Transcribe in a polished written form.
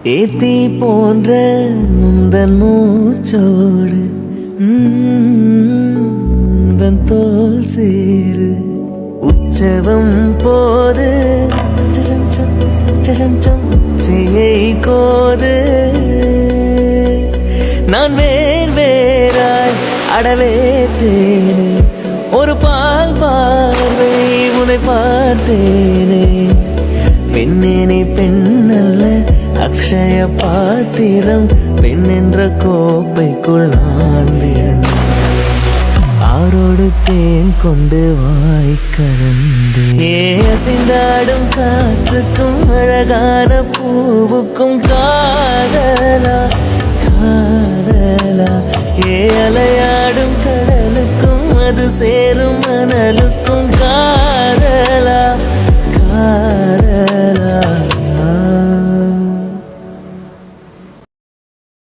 ஏத்தி போன்ற உந்தன் மூச்சோடு உந்தன் தோல் சேரு உற்சவம் போது செய்யை கோது நான் வேர் வேறாய் அடவே தேனே ஒரு பால் பார்வை உன்னை பார்த்தேனே பெண்ணேனே பெண்ணல்ல அக்ஷய பாத்திரம் பெண் என்ற கோப்பைக்குள் நான் விழுந்தேன் ஆரோடு தேன் கொண்டு வாய் கலந்து அசைந்தாடும் காற்றுக்கும் அழகான பூவுக்கும்